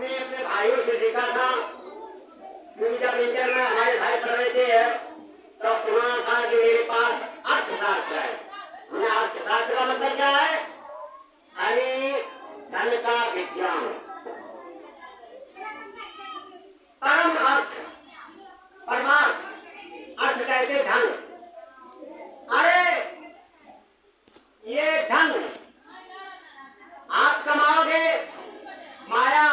हमने अपने भाइयों से सीखा था। तुम जब इंटर में हमारे भाई पढ़ रहे थे तो उन्होंने कहा कि मेरे पास अर्थशास्त्र है। हमने अर्थशास्त्र का मतलब क्या है? अरे धन का विज्ञान, परम अर्थ, परमार्थ। अर्थ कहते धन। अरे ये धन आप कमाओगे, माया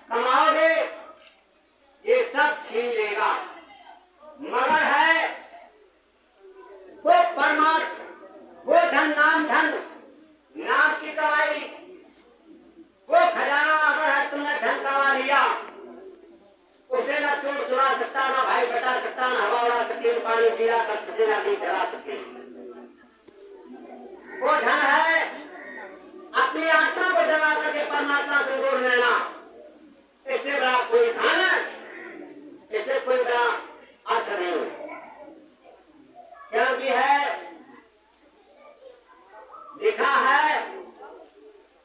कमाओगे, ये सब छीन लेगा, मगर है वो परमार्थ, वो धन, नाम की कमाई, वो खजाना अगर है तुमने धन कमा लिया, उसे न चोर चुरा सकता, ना भाई बता सकता, ना हवा उड़ा सकती, न पानी पीला कर सकते, ना नहीं चला सकते। वो धन है अपनी आत्मा को जगा करके परमात्मा से जोड़ लेना। इससे बड़ा कोई धन है, इससे कोई बड़ा अर्थ नहीं, क्योंकि है लिखा है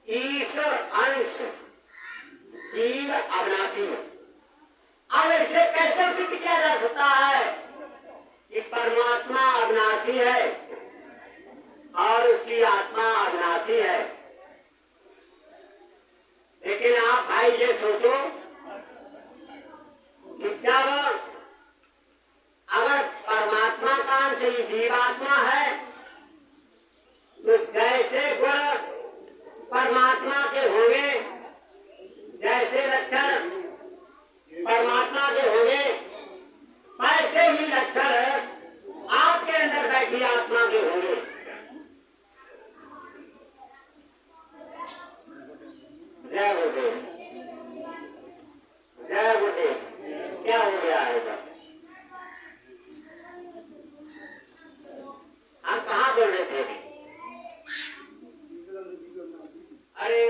ईश्वर अंश जीव अविनाशी। अब इसे कैसे सिद्ध किया जा सकता है कि परमात्मा अविनाशी है और उसकी आत्मा अविनाशी है? लेकिन आप भाई ये सोचो कि जब अगर परमात्मा का अंश ही जीवात्मा है तो जैसे गुण परमात्मा के होंगे, जैसे लक्षण परमात्मा के होंगे, वैसे ही लक्षण आपके अंदर बैठी आत्मा के होंगे। जय गुरुदेव, जय गुरुदेव। क्या हो गया है सब? हम कहाँ बोल रहे थे? अरे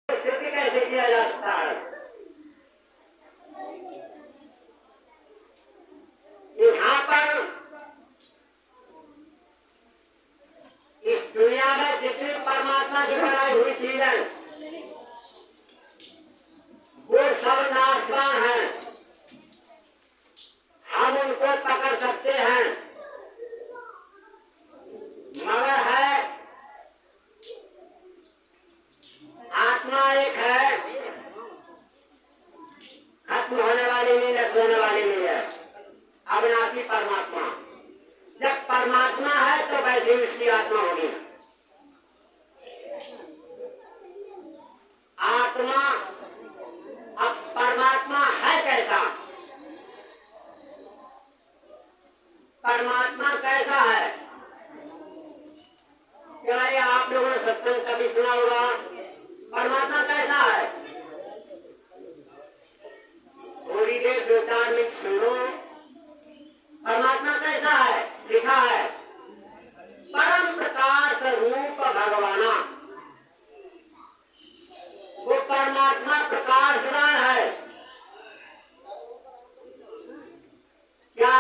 सिद्ध कैसे किया जा सकता है? यहाँ पर इस दुनिया में जितनी परमात्मा की बनाई हुई चीज है वो सब नाशवान है। हम उनको पकड़ सकते हैं, मगर है आत्मा एक है, खत्म होने वाली नहीं, नष्ट होने वाली नहीं है, अविनाशी परमात्मा। जब परमात्मा है तो वैसे ही उसकी आत्मा होगी। आत्मा अब परमात्मा है कैसा? परमात्मा कैसा है? क्या ये आप लोगों ने सत्संग कभी सुना होगा? परमात्मा कैसा है? थोड़ी देर 2-4 मिनट सुनो। परमात्मा कैसा है? लिखा है परम प्रकाश रूप भगवाना। वो परमात्मा प्रकाशवान है। क्या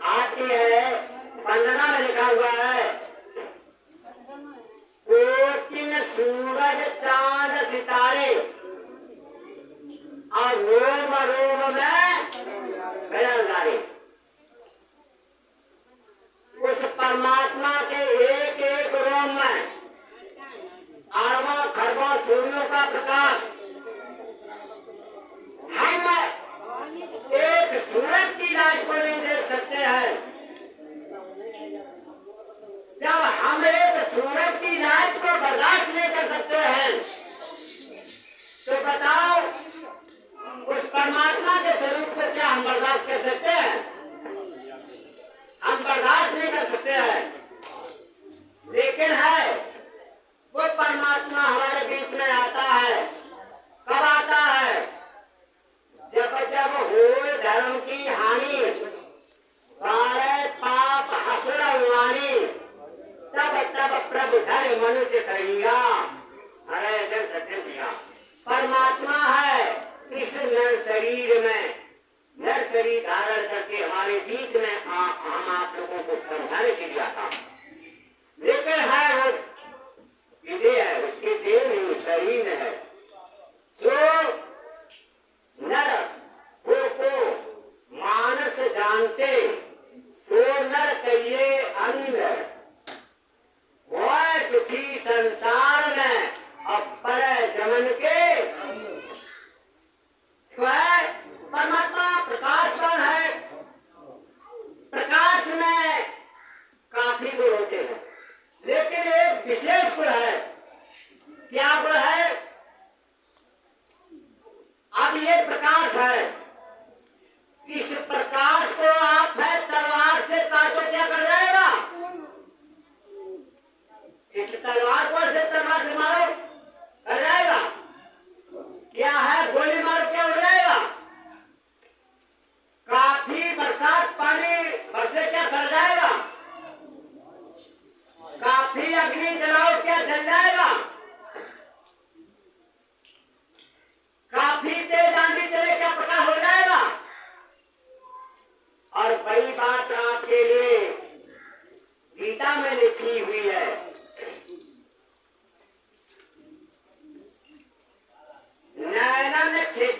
आती है वंदना में लिखा हुआ है कोटिन सूरज चांद सितारे और रोम रोम में बेरंगारे। उस परमात्मा के एक एक रोम में अरबों खरबों सूर्यों का प्रकाश। हम एक सूरज की लाइट को नहीं देख सकते हैं। जब हम एक सूरज की लाइट को बर्दाश्त नहीं कर सकते हैं तो बताओ उस परमात्मा के स्वरूप को क्या हम बर्दाश्त कर सकते हैं? हम बर्दाश्त नहीं कर सकते हैं। लेकिन है वो परमात्मा हमारे बीच में आता है। कब आता है? जब जब हो धर्म की हानि, पाप असुर अभिमानी, तब तब प्रभु धरे मनुष्य शरीरा। अरे जब सत्य दिया परमात्मा है इस नर शरीर में, नर शरीर धारण करके हमारे बीच में हम आप लोगों को समझाने के लिए आता। लेकिन है वो विधेय है, उसके देह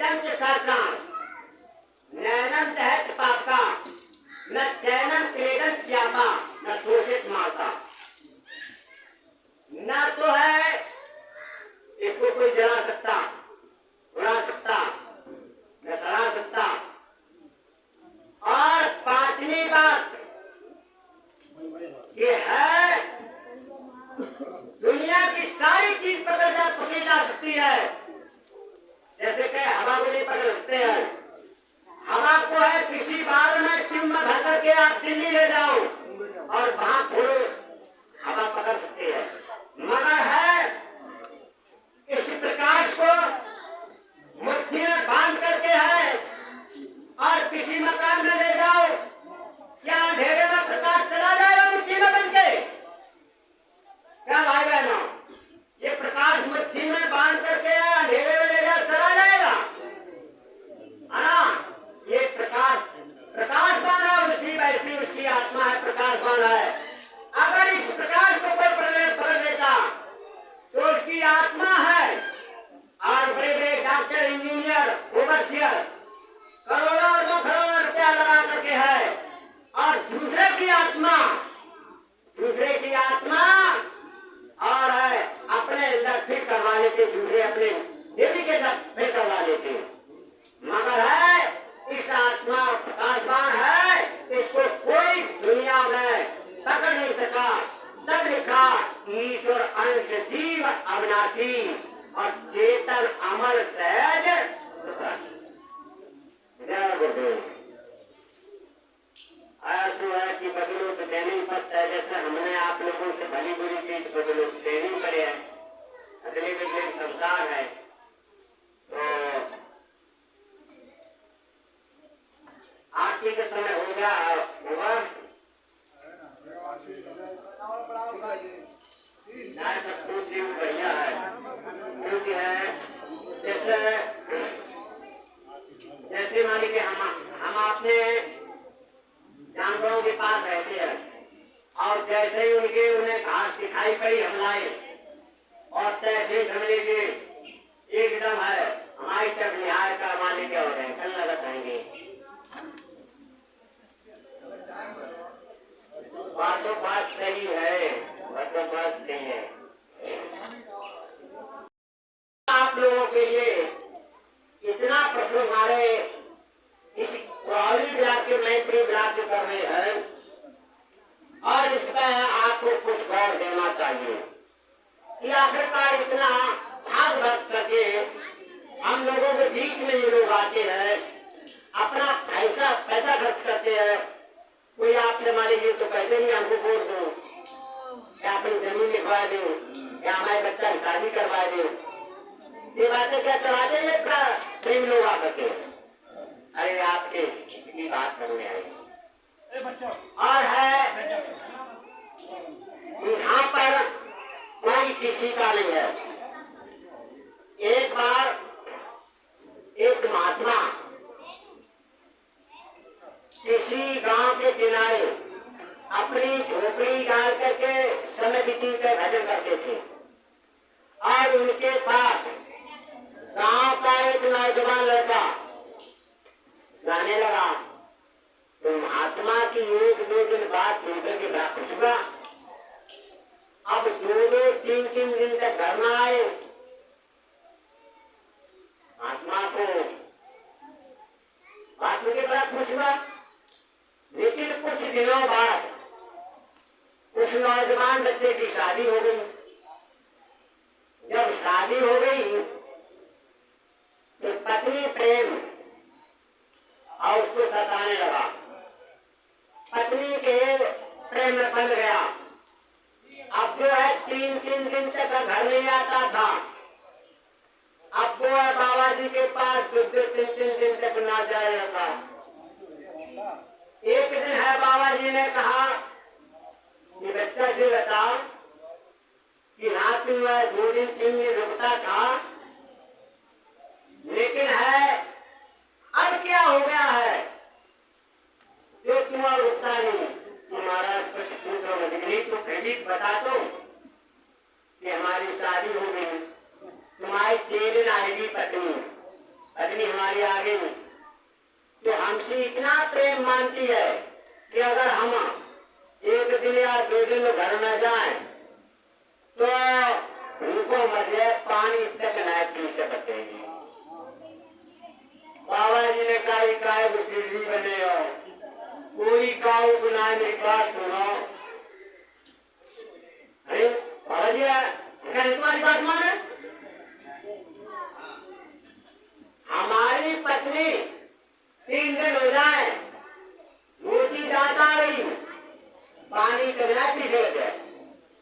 नैनम च सात्रांश, नैनम दहत पापका, न चैनम क्लेदन प्यापा, न शोषित माता। न तो है इसको कोई जला सकता, उड़ा सकता, न सड़ा सकता। और पांचवी बात ये है, दुनिया की सारी चीज पकड़ी जा सकती है। जैसे कि हवा को नहीं पकड़ सकते हैं, हवा को है किसी बार में चिम में भर करके आप दिल्ली ले जाओ और वहां फोड़ो, हवा पकड़ सकती है। मगर है इस प्रकाश को मुट्ठी में बांध करके है और किसी मकान में ले जाओ, क्या अंधेरे में प्रकाश चला जाएगा मुट्ठी में बन के? क्या भाई बहनों, ये प्रकाश मुट्ठी में बांध करके अंधेरे में ले जाओ, चला जाएगा? है ना? ये प्रकाशवान है, उसी वैसी उसकी आत्मा है, प्रकाशवान है। अगर इस प्रकाश को कोई पकड़ लेता तो उसकी आत्मा है। और बड़े बड़े डॉक्टर, इंजीनियर, ओवरसियर करोड़ों और करोड़ों रुपया लगा करके है, और दूसरे की आत्मा और है अपने अंदर फिट करवा लेते, दूसरे अपने दिल्ली के अंदर फिट करवा लेते। मगर है इस आत्मा प्रकाशवान है, इसको कोई दुनिया में पकड़ नहीं सका। तब लिखा ईश्वर अंश जीव अविनाशी और चेतन अमर सहज। ऐसा है कि बदलो तो देना ही पड़ता है। जैसे हमने आप लोगों से भली बुरी चीज बदलो देनी पड़े है, अगले दिन संसार है। तो आरती का समय हो गया होगा, सब कुछ भी बढ़िया है, क्योंकि है जैसे मान लीजिए हम अपने जानवरों के पास रहते हैं और जैसे ही उन्हें घास दिखाई पड़ी हम लाए, और तैसे ही समझ लीजिए एकदम है हमारी तरफ निहार का मान लीजिए हो रहे कल लगा आएंगे। बात सही है, बात सही है। आप लोगों के लिए इतना प्रश्न हमारे इस पुरानी विराट के नए विराट जो कर रहे हैं, और इसमें आपको कुछ गौर देना चाहिए कि आखिरकार इतना भाग भक्त करके हम लोगों के बीच में ये लोग आते हैं, अपना पैसा खर्च करते हैं। कोई आपसे मान लीजिए तो कहते नहीं हमको वोट दो, या अपनी जमीन लिखवा दो, या हमारे बच्चा की शादी करवा दो। ये बातें क्या चलाते हैं प्रेम लोग आकर के? अरे आपके की बात करने आए। और है यहाँ पर कोई किसी का नहीं है। एक बार एक महात्मा किसी गांव के किनारे अपनी झोपड़ी डाल करके समय व्यतीत कर भजन करते थे, और उनके पास गांव का एक नौजवान लड़का जाने लगा। तो महात्मा की एक दो दिन बाद सुनकर के बड़ा खुश हुआ। अब दो तीन दिन तक घर न आए। महात्मा को बात सुन के बड़ा खुश हुआ। लेकिन कुछ दिनों बाद उस नौजवान बच्चे की शादी हो गई। जब शादी हो गई तो पत्नी प्रेम और उसको सताने लगा। पत्नी के प्रेम में बंध गया। अब जो है तीन दिन तक घर नहीं आता था। अब वो है बाबा जी के पास तीन दिन तक ना जाया था। एक दिन है बाबा जी ने कहा कि बच्चा जी बताओ कि रात में 2 दिन 3 दिन रुकता था, लेकिन है अब क्या हो गया है जो तुम्हारा रुकता नहीं? तुम्हारा कुछ पूछो नहीं तो फिर भी बता दो कि हमारी शादी हो गई, तुम्हारी 6 दिन आएगी पत्नी हमारी बजे पानी तक न पी सकेंगे। बाबा जी ने कहा काय सिरवी बने हो, कोई काऊ गुनाह मेरी बात सुनो। अरे बाबा जी कहते तुम्हारी बात माने। हमारी पत्नी 3 दिन हो जाए रोटी दाता रही, पानी तो न पी सकते।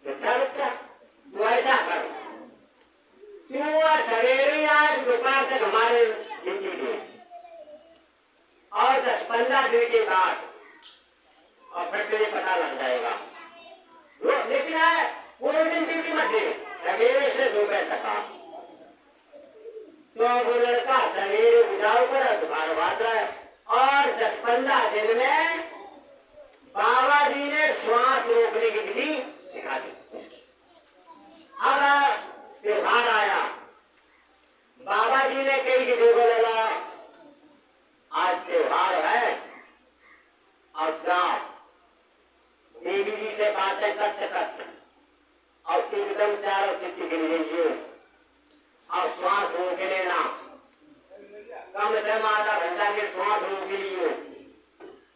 अच्छा बच्चा तू ऐसा कर, तू सवेरे आज दोपहर तक हमारे ड्यूटी दे और 10-15 दिन के बाद और फिर तुझे पता लग जाएगा। लेकिन है पूरे दिन ड्यूटी मत दे, सवेरे से दोपहर तक आ। तो वो लड़का सवेरे उजाव कर दोपहर बाद रहा और 10-15 दिन में बाबा जी ने श्वास रोकने की विधि सिखा दी। अब त्योहार आया, बाबा जी ने कही कि देखो लगा आज त्योहार है और जाओ देवी जी से बातें करते करते और एकदम चारों चित्त गिर जाइए और श्वास रोक लेना, कम से आधा घंटा के श्वास रोक लीजिए।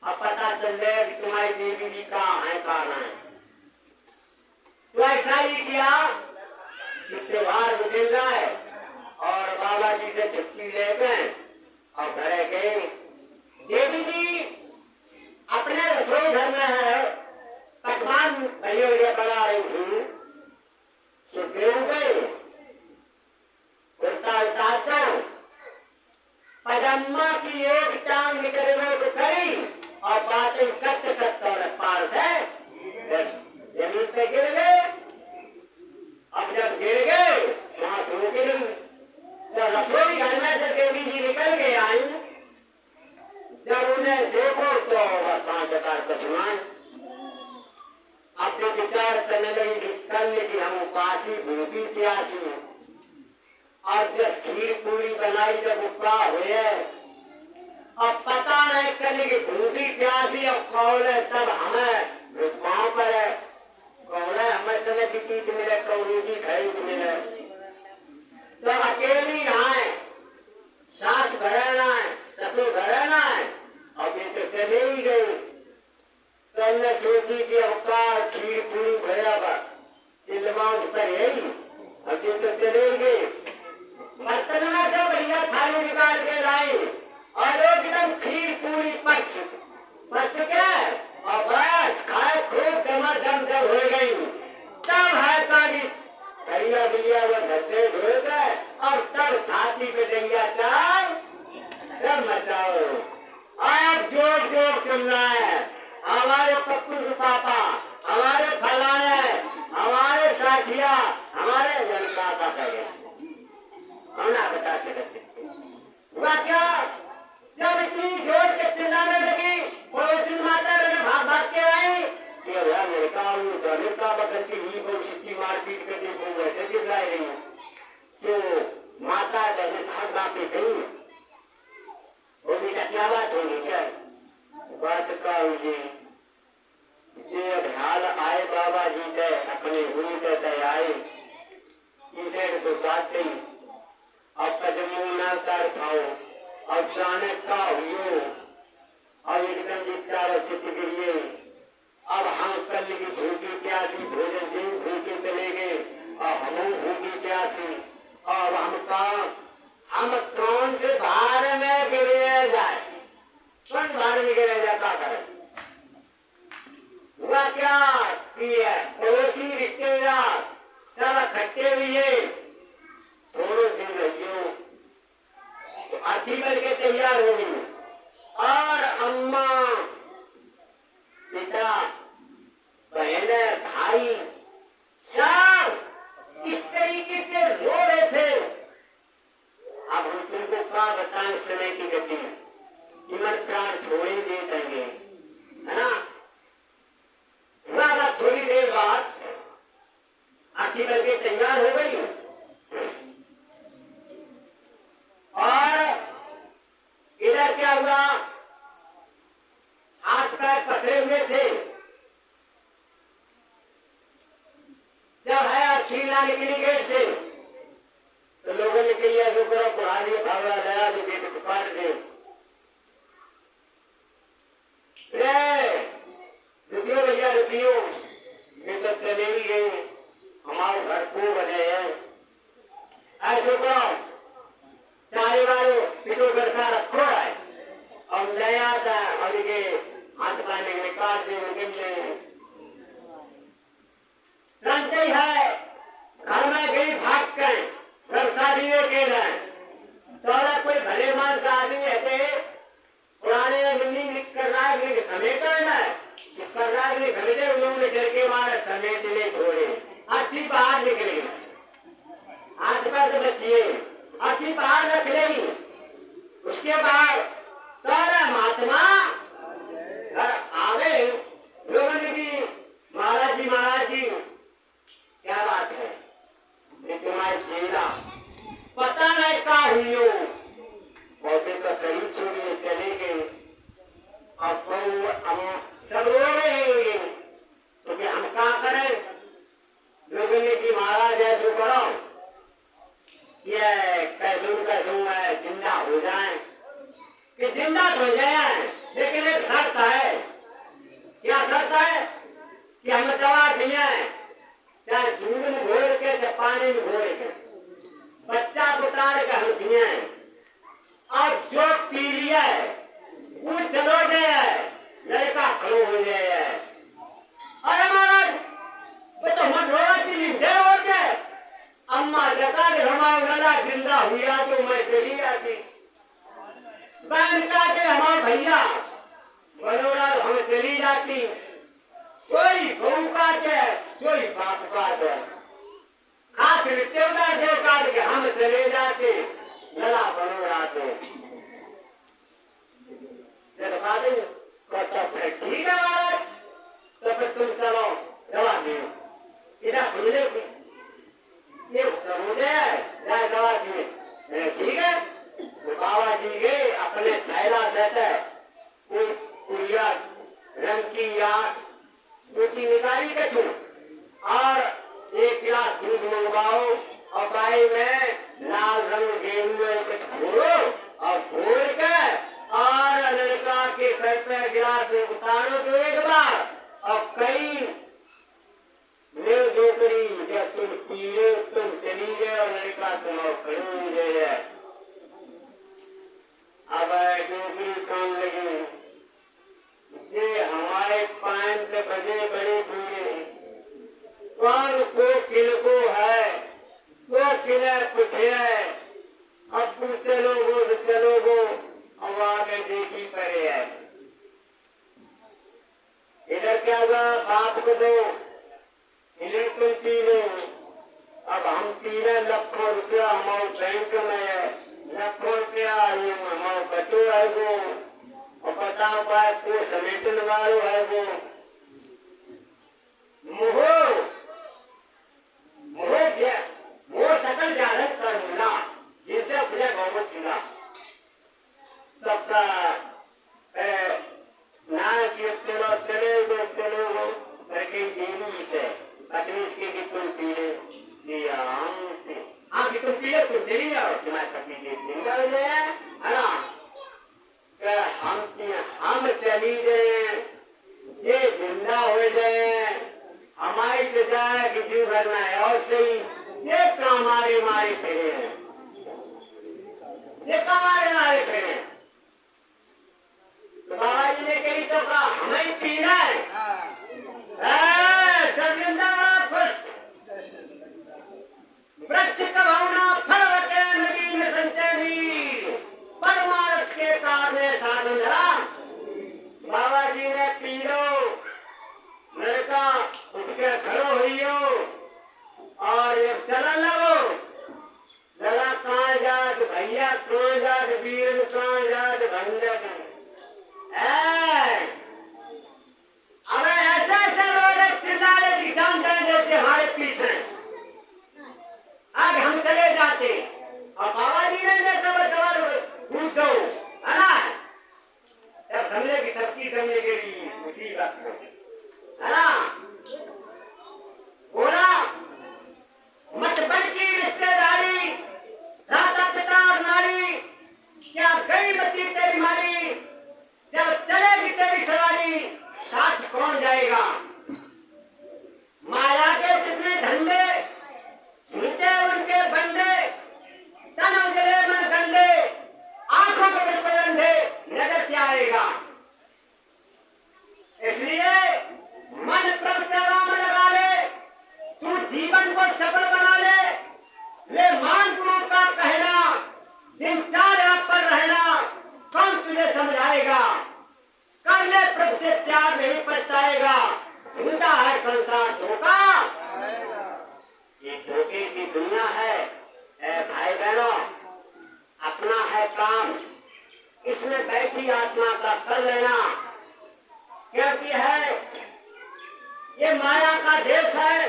अब पता चल जाए कि तुम्हारी देवी जी कहाँ है कहाँ है। तो ऐसा ही किया कि त्योहार गुजर रहा है और बाबा जी से छुट्टी ले गए और घरे गए। देवी जी अपने रसोई घर में है, पकवान बढ़िया बना रही थी। सुखदेव गए कुर्ता उतारता पजामा की एक टांग निकले तो करी और बातें करते करते और पार से जमीन पे गिर गए। अब जब गिर गए सांस रोक ली, जब रसोई घर में से देवी जी निकल के आई, जब उन्हें देखो तो सांझकार को सुनाए अपने विचार करने लगी कि हम उपासी भूखी प्यासी और जब खीर पूरी बनाई जब उपा हुए अब पता नहीं करने की भूखी प्यासी और कौन है तब हमें पाँव पर है कौन है हमें समय की पीठ मिले कौड़ी की खरीद मिले तो अकेली आए सास घरेना है ससुर घरेना है अब ये तो चले ही गई। तो हमने सोची कि अवकार खीर पूरी भया चिल्लवान पर यही अब ये तो चले ही गई। बर्तन में से भैया थाली निकाल के लाई और एकदम खीर पूरी पस के और बस खाए खूब दमादम जब हो गई तब है ताली भैया भैया वो धरते धोए गए और तब छाती पे दैया चार मचाओ अब जोर जोर चल रहा है। हमारे पप्पू के पापा, हमारे फलाने, हमारे साथिया, हमारे जनता का कहे हम ना बता सकते हुआ क्या। जब इतनी जोर के चिल्लाने लगी पड़ोसी माता मैंने भाग भाग के आई कि लड़का बगल की ही को सिक्की मारपीट कर दी वैसे चिल्लाई रही तो माता कहने भाग भाग के गई। वो बेटा क्या बात होगी क्या बात का हुई ये ध्यान आए बाबा जी के अपने गुरु के आए इसे तो बात गई अब कदमों न कर खाओ अब जाने का हुई और एकदम जितना चित गिरिए। अब हम कल की भूखी प्यासी भोजन दिन भूखे चले गए और हम भूखी प्यासी और हम कौन से भार में गिरे जाए कौन भार में गिरे जाए क्या करें हुआ क्या किया पड़ोसी रिश्तेदार सब इकट्ठे हुए थोड़े दिन रहियो तो अर्थी बन के तैयार हो गई और अम्मा पिता बहन भाई सब इस तरीके से रो रहे थे। अब हम तुमको क्या बताएं समय की गति मन प्राण छोड़े दे देंगे है ना। हुआ थोड़ी देर बाद आखिर बन के तैयार हो गई और इधर क्या हुआ हाथ पैर पसरे हुए थे। जब है अखीला निकली गेट से ऐसे करो चारे वालों पिटो करता रखो है और ले आता है और ये हाथ पाने के काट दे तुरंत ही है घर में गई भाग कर शादी के लिए तो कोई भले मानस आदमी है पुराने मिलनी कर रहा है समेट कर रहा है समेटे उन्होंने डर के मारे समेट ले छोड़े अर्थी बाहर निकले हाथ पर से बचिए अर्थी बाहर रख ली उसके बाद तो महात्मा घर आ गए लोगों ने की महाराज जी क्या बात है तुम्हारी जीना पता नहीं क्या हुई हो पौधे का शरीर छोड़िए चले गए अब हम सब रो रहे हैं तो क्या हम क्या करें लोगों ने की महाराज ऐसे करो ये कैसे है जिंदा हो जाए कि जिंदा हो जाए लेकिन एक शर्त है क्या शर्त है कि हम दवा दिए चाहे दूध में घोल के चाहे पानी में घोल के बच्चा उतार के हम दिए और जो पी लिया है वो चलो गया लड़का खड़ो हो गया अरे महाराज वो तो मन रोवा चली दे हो जाए अम्मा जका हमारा गला जिंदा हुआ तो मैं चली आती बहन का हमारा भैया बड़ोड़ा हम चली जाती कोई बहू का कोई बाप का खास रिश्तेदार देव के हम चले जाते लड़ा बड़ोड़ा तो फिर ठीक है महाराज तो फिर तुम चलो दवा दो इधर सुन ले ये दवा दी ठीक है तो बाबा जी गए अपने थैला से रंग की याद रोटी निकाली कछु और एक गिलास दूध मंगवाओ और बाई में लाल रंग गेहूं कुछ घोलो और घोल के और लड़का के सर पे गिलास में उतारो तो एक बार और कई ले दोकरी जब तुम पीले तुम चली गए और लड़का तुम खड़ी गए अब दोकरी काम लगी ये हमारे पांच बजे बड़े बूढ़े कौन को किनको है वो किले पूछे अब तुम चलोगो अब आगे देखी पड़े है इधर क्या हुआ बाप को दो इन्हें तुम पी लो अब हम पी रहे लाखों रुपया हमारे बैंक में है लाखों रुपया हमारे बटो है वो और बताओ बात को समेटन वालों है वो सकल जागरण कर मिला जिनसे अपने गौरव छिड़ा तब का ना कि चलो करके देवी से तकलीफ के तुम पी ले दिया हम कि तुम पी ले तुम चली जाओ तुम्हारे पति के जिंदा हो जाए है ना हम चली जाए ये जिंदा हो जाए हमारी तो जाए कि जीव भरना है और सही ये कमारे मारे फिरे हैं ये कमारे मारे फिरे तो बाबा जी ने कही तो कहा हमें पीना है सब जिंदा खुश वृक्ष कभावना फल बके नदी में संचयी परमार्थ के कारण साधन धरा बाबा जी ने पी लो लड़का उठ के खड़ो हुई और एक चलन लगो लड़ा कहाँ जात भैया कहाँ जात वीर कहाँ जात भंजक अब ऐसा लोग चिल्ला रहे कि जान दे देते हमारे पीछे आगे हम चले जाते और बाबा जी ने देखा दवा कूद दो है ना तब समझे कि सबकी जमने के लिए मुसीबत है ना बोला मत बन की रिश्तेदारी राता पिता और नारी क्या गई मती तेरी मारी जब चलेगी तेरी सवारी साथ कौन जाएगा माया के जितने धंधे झूठे उनके बंदे दिनचर्या पर रहना कौन तुझे समझाएगा, कर ले प्रभु से प्यार नहीं पछताएगा, झूठा है संसार धोखा, ये धोखे की दुनिया है। भाई बहनों, अपना है काम, इसमें बैठी आत्मा का कर लेना, क्योंकि है ये माया का देश है।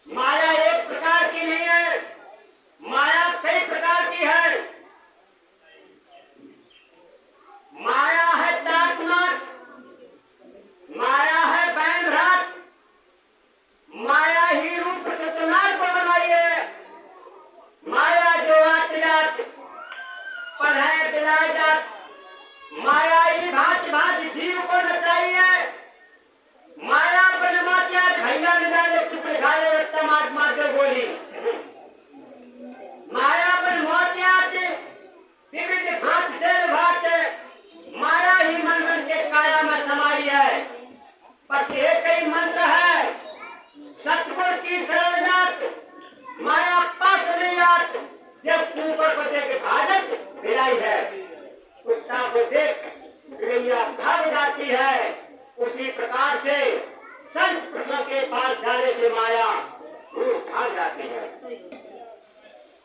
माया एक प्रकार की नहीं है, माया कई प्रकार की है। माया है तात्मक, माया है बैन रात, माया ही रूप सत्यनारायण को बनाई है। माया जो आत्मजात पर है बिलाय जात, माया ही भांति भांति जीव को नचाई है। माया पर मात्या भैया ने जाने चित्र खा ले रत्ता मार मार के बोली। माया पर मात्या विविध भांत से भात, माया ही मन मन के काया में समाई है। बस एक ही मंत्र है, सतगुरु की शरण जात, माया पास नहीं आत, जब कुकर को देख भाजत मिलाई है। कुत्ता को देख बिल्लियां भाग जाती है, उसी प्रकार से संत कृष्ण के पास जाने से माया भाग जाती है।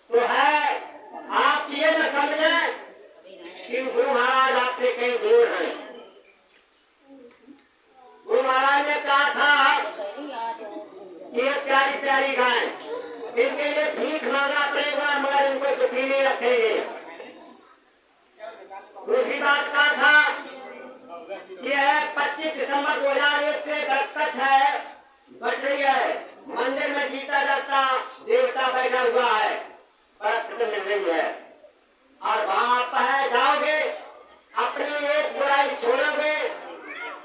तो है आप ये न समझें कि गुरु महाराज आपसे कहीं दूर हैं। गुरु महाराज ने कहा था कि ये प्यारी प्यारी गाय, इनके लिए भीख मांगना पड़ेगा मगर इनको दुखी नहीं रखेंगे। दूसरी बात कहा था कि है 25 दिसंबर 2001 से बरकत है बढ़ रही है, मंदिर में जीता जाता देवता बैठा हुआ है, बरकत मिल रही है। और वहां पर जाओगे, अपनी एक बुराई छोड़ोगे,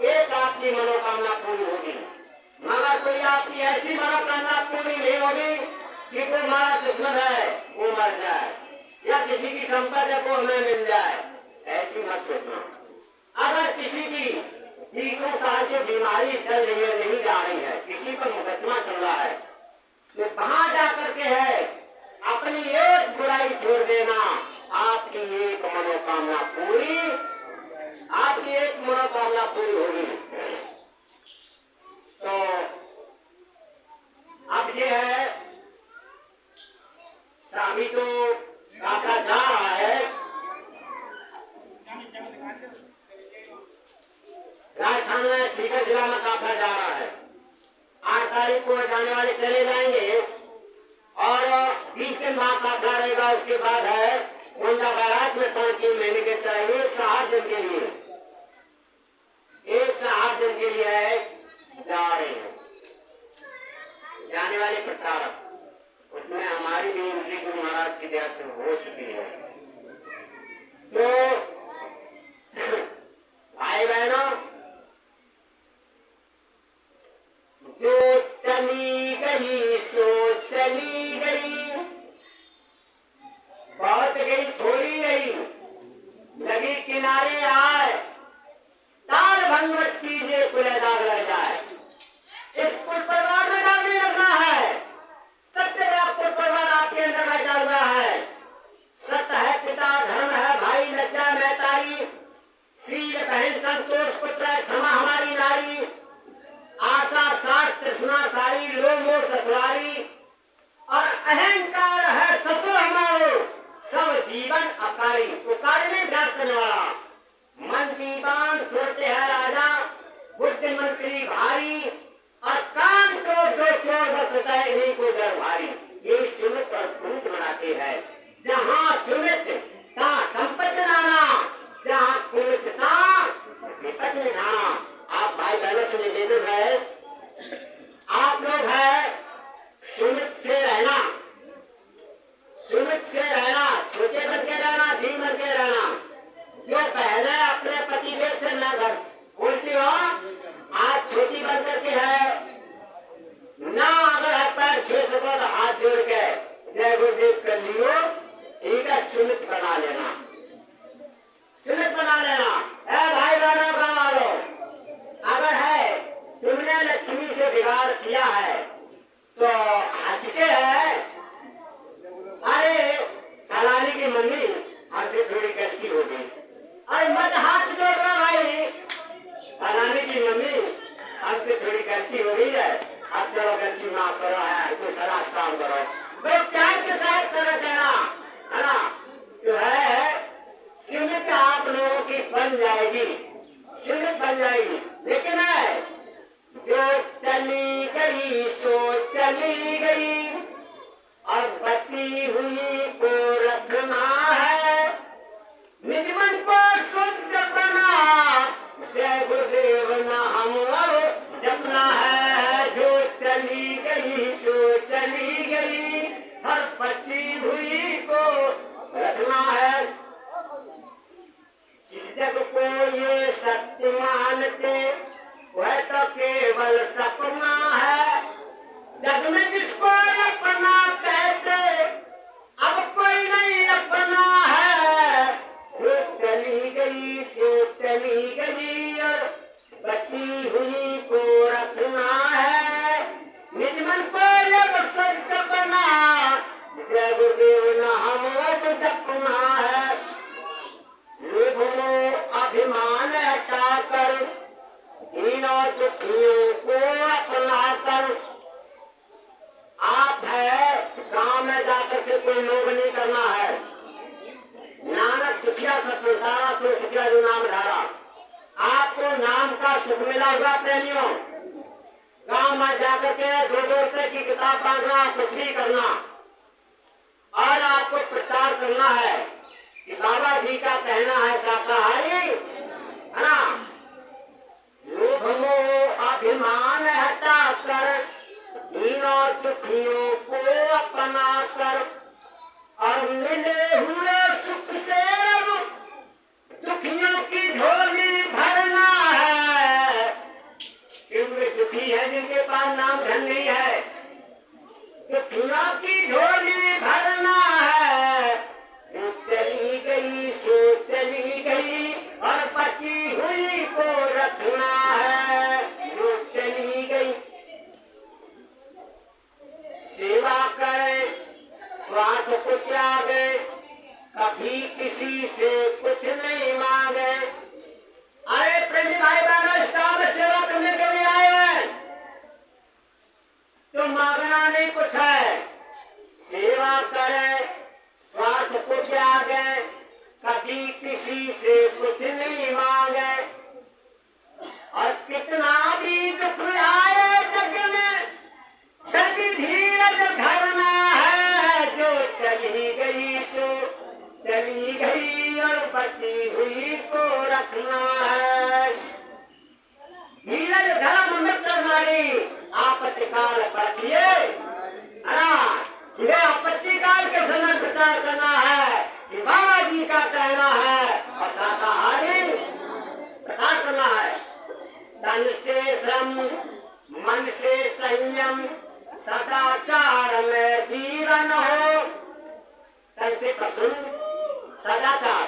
एक आपकी मनोकामना पूरी होगी। मगर कोई आपकी ऐसी मनोकामना पूरी नहीं होगी कि कोई हमारा दुश्मन है वो मर जाए या किसी की संपत्ति को हमें मिल जाए, ऐसी मत सोचना। अगर किसी की 20 साल से बीमारी चल रही है, नहीं जा रही है, किसी पर मुकदमा चल रहा है, तो वहां जाकर के है अपनी एक बुराई छोड़ देना, आपकी एक मनोकामना पूरी, आपकी एक मनोकामना पूरी होगी। तो अब ये है स्वामी तो काका जा रहा है, राजस्थान में सीकर जिला में काफिला जा रहा है। 8 तारीख को जाने वाले चले जाएंगे और 20 दिन बाद काफिला रहेगा। उसके बाद है गोंडा बारात में 5-3 महीने के चाहिए, 1 से 8 दिन के लिए, 1 से 8 दिन के लिए है जा रहे हैं जाने वाले प्रतारक। उसमें हमारी भी एंट्री गुरु महाराज की दया से हो चुकी है। तो भाई बहनों, जो चली गई सो चली गई, बहुत गई थोड़ी गई, लगी किनारे आए, ताल भंगवत कीजिए खुले दाग लग जाए। इस कुल परिवार में दाग नहीं लगना है, सत्य का कुल परिवार आपके अंदर बैठा हुआ है। सत्य है पिता, धर्म है भाई, लज्जा महतारी, शील बहन, संतोष पुत्र, क्षमा हमारी नारी, आशा साठ तृष्णा सारी, लोभ मोह ससुरारी, और अहंकार है ससुर हमारो, सब जीवन अकारी। उकारी नहीं भ्रष्ट करने वाला, मन जीवन सुरते है राजा, बुद्धि मंत्री भारी, और काम चोर जो चोर बसता है इन्हीं को डर भारी। ये सुमित और कुंत बनाते हैं, जहाँ सुमित तहाँ संपत्ति नाना, जहाँ कुमित तहाँ विपत्ति निधाना। आप भाई बहनों से निवेदन है, आप लोग है सुमित से रहना, सुमित से रहना, छोटे बन के रहना, धीम बन के रहना। जो पहले अपने पति देव से न घर बोलती हो, आज छोटी बन करके है ना, अगर हाथ पैर छू सको तो हाथ जोड़ के जय गुरुदेव कर लियो, ठीक है, सुमित बना लेना, सुमित बना लेना। भाई बहनों बना लो। अगर है तुमने लक्ष्मी से बिगाड़ किया है तो हंस के है, अरे कलाली की मंदिर बची हुई को रखना है, निज मन को शुद्ध बना, जय गुरुदेव नाम अब जपना है, जो चली गई सो चली गई, हर बची हुई को रखना है। इस जग को ये सत्य मानते वह तो केवल सपना है, जग में जिसको अपना कहते अब कोई नहीं अपना है, जो चली गई सो चली गई और बची हुई को रखना है, निज मन को जब सत्य बना, जय गुरुदेव नाम अब जपना है। लोभ मोह अभिमान हटा कर, दीन और दुखियों को अपना कर, आप है गांव में जाकर के कोई लोभ नहीं करना है, नानक दुखिया सत्संसारा तो दुखिया जो नाम धारा, आपको नाम का सुख मिला हुआ प्रेमियों। गांव में जाकर के 2-2 रुपए की किताब बांटना, कुछ भी करना और आपको प्रचार करना है कि बाबा जी का कहना है शाकाहारी है ना। लोभ मोह अभिमान हटा कर, दीनों दुखियों को अपना कर, और मिले हुए सुख से दुखियों की झोली भरना है, क्योंकि दुखी है जिनके पास नाम धन नहीं है, दुखियों की झोली भरना है, जो चली गई सो चली गई और बची हुई को रखना है, जो चली गई। सेवा करे स्वार्थ को त्यागे, कभी किसी से कुछ नहीं मांगे। अरे प्रेमी भाई बहनों, इस काम में सेवा करने के लिए आए हैं तो मांगना नहीं कुछ है, सेवा करे स्वार्थ को त्यागे, कभी किसी से कुछ नहीं मांगे, और कितना भी दुख आए जग में कभी धीरज धरना है, जो चली गई तो चली गई और बची हुई को रखना है। धीरज धर्म मित्र नारी आपत्ति काल पढ़िए, यह आपत्ति काल के समय प्रचार करना है कि बाबा जी का कहना है और शाकाहारी प्रचार करना है। तन से श्रम मन से संयम सदाचार में जीवन हो, तन से प्रसन्न सदाचार,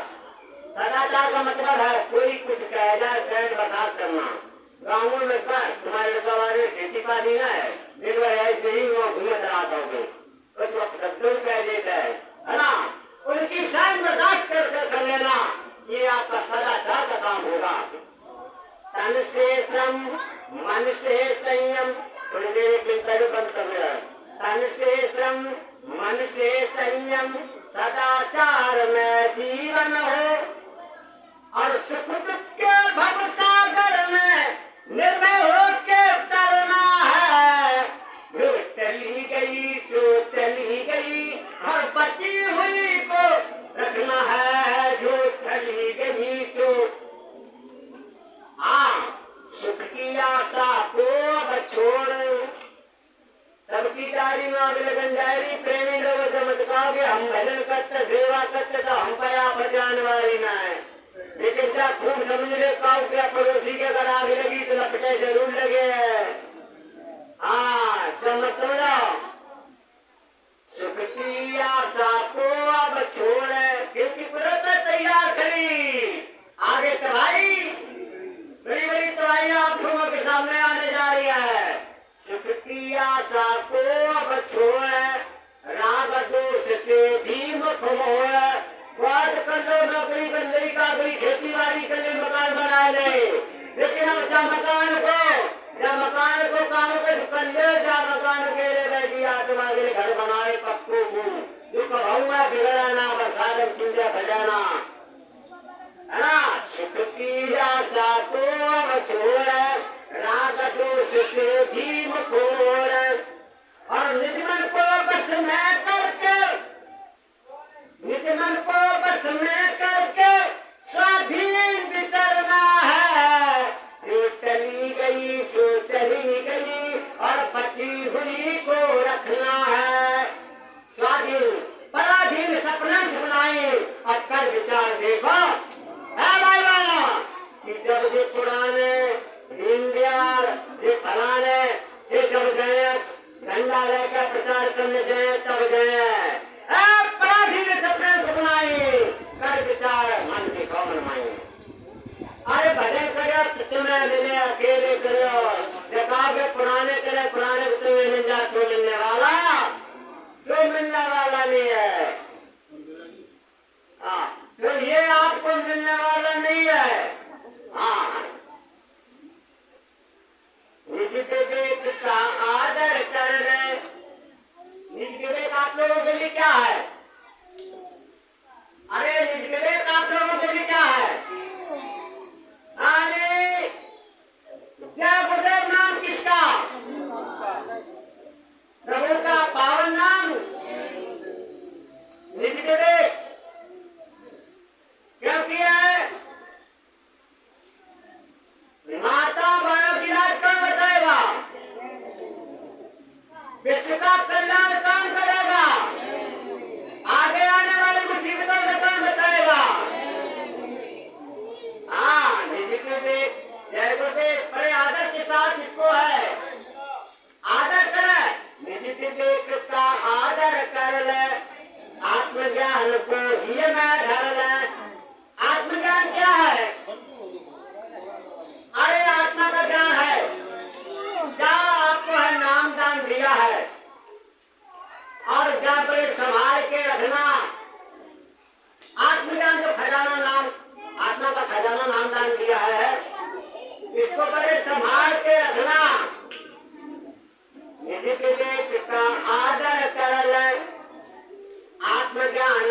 सदाचार का मतलब है कोई कुछ कह जाए सैन बर्दाश्त करना। गाँवों में कर तुम्हारे बारे खेती पाती ना है, दिन भर ऐसे ही वो घूमे चलाता हो, कुछ वक्त शब्दों कह देता है ना, उनकी सैन बर्दाश्त कर लेना, ये आपका सदाचार का काम होगा। तन से श्रम मन से संयम, थोड़ी देर एक दिन पहले बंद कर दिया, तन से श्रम मन से संयम सदाचार में जीवन हो, और सुख दुख के भवसागर में निर्भय होके तरना है, जो चली गई सो चली गई और बची हुई को रखना है, जो चली गई सो। सुख की आशा को अब छोड़, सबकी डायरी में आग लगन जाएगी, प्रेमी लोग चमत्काओगे, हम भजन करते सेवा करते तो हम पर आप जानवारी ना है, लेकिन क्या खूब समझ ले पाओ क्या पड़ोसी के अगर आग लगी तो लपटे जरूर लगे। तो मत समझो, सुख की आशा को अब छोड़े, क्योंकि कुदरत तैयार खड़ी, आगे तबाही बड़ी बड़ी तबाहियां आंखों के सामने आने जा रही है। सुख की आशा को अब छोड़े, राग दोष से भी मुख मोड़े, बात कर लो नौकरी कर ले, का कोई खेती बाड़ी कर ले, मकान बना ले, लेकिन अब जा मकान को काम कर ले, जा मकान के लिए बैठी आत्मा के लिए घर बनाए सबको दुख भौआ बिगड़ाना बसादन पूजा बजाना है ना। सुख की आशा को अब छोड़े, राग दोष से भी मुख मोड़े, और निज मन को बस में करके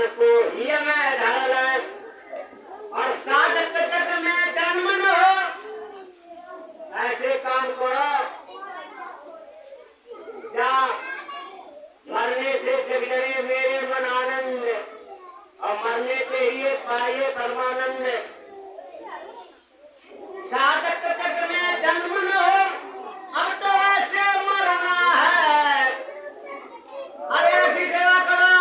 प्राण को ही में धरल और साधक जग में जन्म न हो, ऐसे काम करो जा मरने से जग जरे मेरे मन आनंद और मरने से ही पाइए परमानंद। साधक जग में जन्म न हो, अब तो ऐसे मरना है। अरे ऐसी सेवा करो,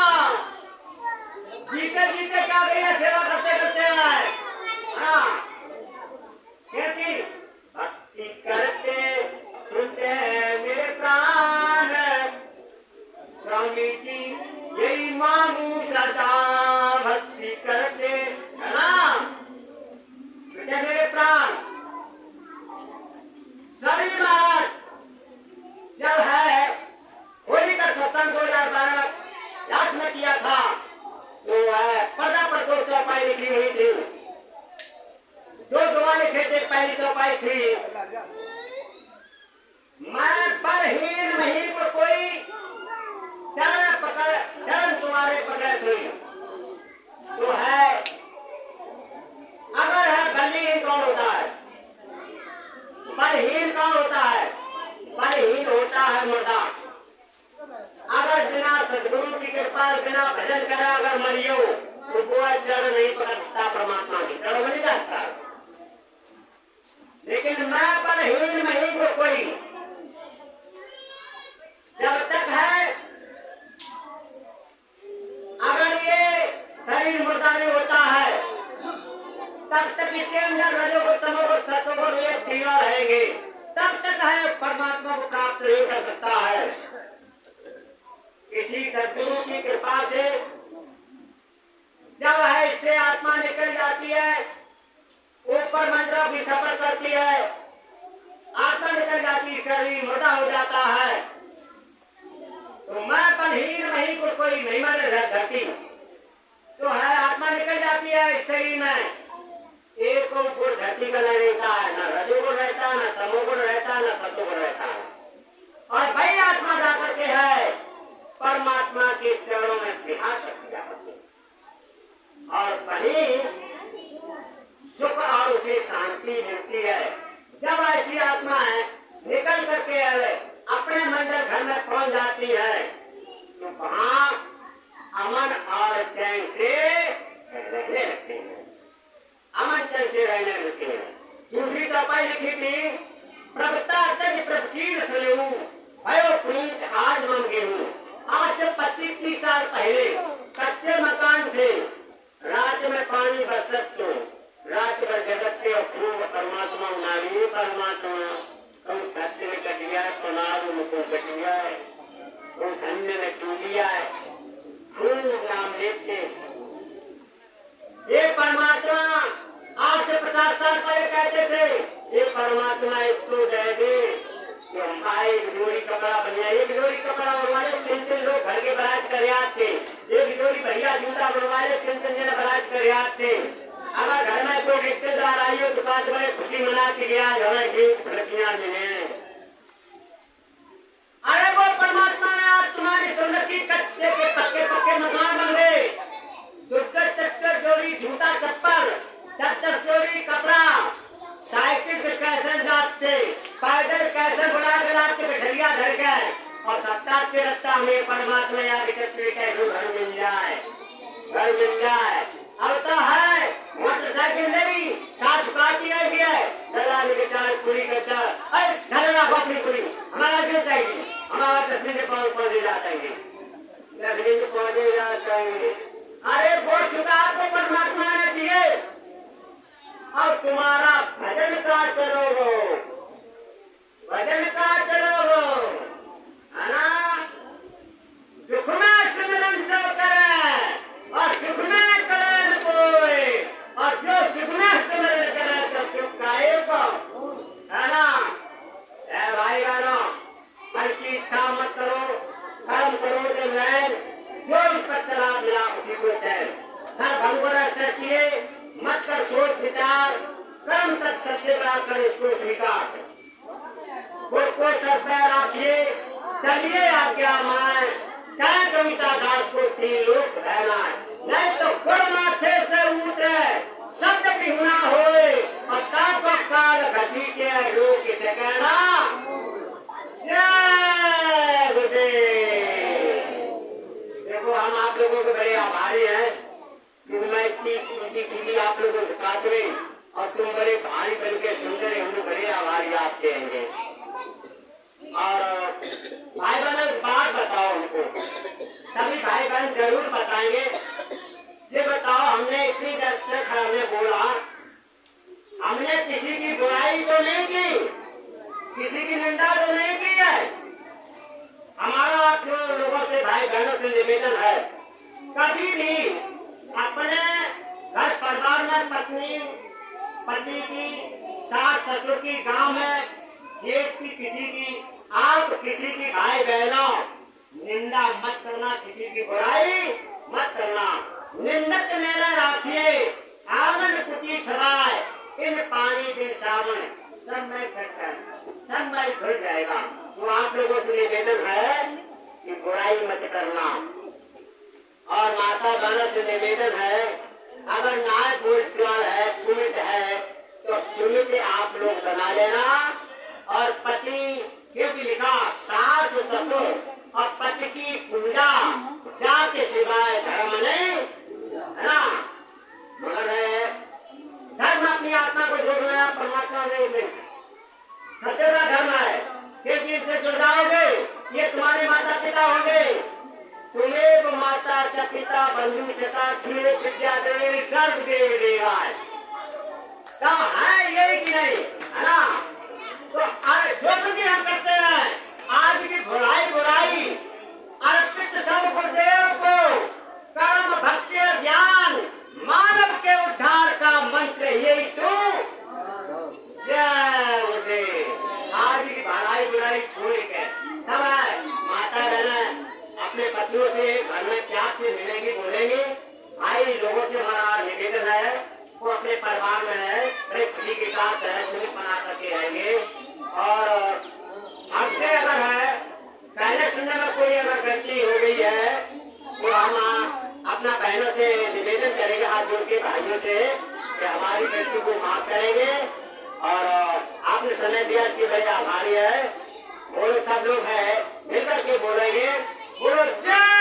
जीते जीते क्या भैया सेवा करते करते है क्योंकि भक्ति करते सुनते हैं मेरे प्राण, स्वामी जी यही मांगू सदा, भक्ति करते है ना बेटे मेरे प्राण। स्वामी महाराज जब है होली का सत्संग 2012 याद में किया था, वो है पर्दा पर 2 चौपाई लिखी हुई थी, 2 दुआ लिखे थे, पहली चौपाई थी मैं बलहीन नहीं को कोई चरण तुम्हारे पकड़ थे। तो है अगर है बलहीन कौन होता है, बलहीन कौन होता है, बलहीन होता है मुर्दा। अगर बिना सदगुरु की कृपा बिना भजन करा अगर मरियो तो कोई चरण नहीं पकड़ता परमात्मा की चरण नहीं जाता। लेकिन मैं बलहीन नहीं को कोई जब तक है अगर ये शरीर मुर्दा नहीं होता है तब तक इसके अंदर रजोगुण तमोगुण सतोगुण ये तीनों रहेंगे, तब तक है परमात्मा को प्राप्त नहीं कर सकता है। किसी सद्गुरु की कृपा से जब है इससे आत्मा निकल जाती है, ऊपर मंडलों की सफर करती है, आत्मा निकल जाती, शरीर मुर्दा हो जाता है। तो मैं बलहीन नहीं को कोई नहीं मरे धरती तो है आत्मा निकल जाती है इस शरीर में, एक गुण धरती का नहीं रहता है, न रजोगुण रहता है, न तमोगुण रहता है, न सतोगुण रहता है। और वही आत्मा जाकर के है परमात्मा के चरणों में बिहार करती जाती है और वही सुख और उसे शांति मिलती है। जब ऐसी आत्मा है निकल करके अपने मंदिर घर में पहुंच जाती है तो वहां अमन और चैन से रहने लगते हैं, अमन चैन से रहने लगते हैं। दूसरी चौपाई लिखी थी प्रभुता तज प्रभुकीर सुनेऊ भयो प्रीत आज मन गेहूं। आज से 25-30 साल पहले कच्चे मकान थे, रात में पानी बरसत तो रात भर जगत के खूब परमात्मा नारी परमात्मा तुम सत्य में कट गया तो नारू मुझको कट गया है, तुम धन्य में टूट गया है, खूब नाम लेते। ये परमात्मा आज से 50 साल पहले कहते थे ये परमात्मा इसको दे दे तो हमारे एक जोड़ी कपड़ा बन जाए। एक जोड़ी कपड़ा बनवाले 3-3 लोग घर के बरात कर आते, एक जोड़ी भैया जूता बनवाले 3-3 जने बरात कर आते। अगर घर में कोई रिश्तेदार आई हो तो 5 बजे खुशी मनाती गया हमें गिफ्ट लड़कियां मिले। अरे वो परमात्मा ने आज तुम्हारी सुंदर की कच्चे के पक्के पक्के मकान बन गए, 2-4 जोड़ी जूता चप्पल, 10-10 जोड़ी कपड़ा, साइकिल पे कैसे जाते, पैदल कैसे बुला के लाते बिठरिया धर के और सत्ता के रखता हमें परमात्मा याद करते कैसे घर मिल जाए, घर मिल जाए। अब तो है मोटरसाइकिल नहीं साथ पाती है भी है दलाल के चार पूरी करता है घर रखो अपनी पूरी हमारा जो चाहिए हमारा 10 मिनट पहुंचे जाता है, 10 मिनट पहुंचे जाता है। अरे वो सुख आपको परमात्मा ने दिए अब तुम्हारा भजन का चलोगो, भजन का चलोगो है ना। दुख में सिमरन सब करे और सुख में करे न कोई, और जो सुख में सिमरन करे तो दुख काहे को है ना। भाई गानो मन की इच्छा मत करो, कर्म करो जो नैन जो इस पर चला मिला कभी भी अपने घर परिवार में पत्नी, पति की, सास ससुर की, गांव में जेठ की, किसी की, आप किसी की भाई बहनों निंदा मत करना, किसी की बुराई मत करना। निंदक मेरे राखिए आंगन कुटी छवाए, इन पानी बिन सावन सब मैं सब मैं धुल जाएगा। तो आप लोगों से निवेदन है कि बुराई मत करना। और माता बहनों से निवेदन है, अगर नाय बोलचाल है, सुमित है, तो सुमित आप लोग बना लेना। और पति क्योंकि लिखा सास ससुर और पति की पूजा जाके सिवाय धर्म नहीं है ना। मगर है धर्म अपनी आत्मा को जोड़ना, परमात्मा नहीं मिलता। सत्यता धर्म है, क्योंकि इनसे जुड़ जाओगे, ये तुम्हारे माता पिता होंगे। तुम्हें वो माता च पिता बंधु चता तुम्हें विद्या देवी सर्व देव देवाय, सब है यही कि नहीं है ना। तो जो कुछ हम करते हैं, आज की बुराई अर्पित सब गुरुदेव को, कर्म भक्ति और ज्ञान मानव के उद्धार का मंत्र यही तो जय गुरुदेव। आज की बुराई छोड़ के सब है माता बहन अपने पतियों से घर में प्यार से मिलेंगे, बोलेंगे। भाई लोगों से हमारा निवेदन है, वो अपने परिवार में है बड़े खुशी के साथ बना करके रहेंगे। और हमसे अगर है पहले सुनने में कोई अगर गलती हो गई है, तो हम अपना बहनों से निवेदन करेंगे, हाथ जोड़ के भाइयों से, कि हमारी गलती को माफ करेंगे। और आपने समय दिया इसके बड़े आभारी है। वो सब लोग है मिलकर के बोलेंगे, बोलो जय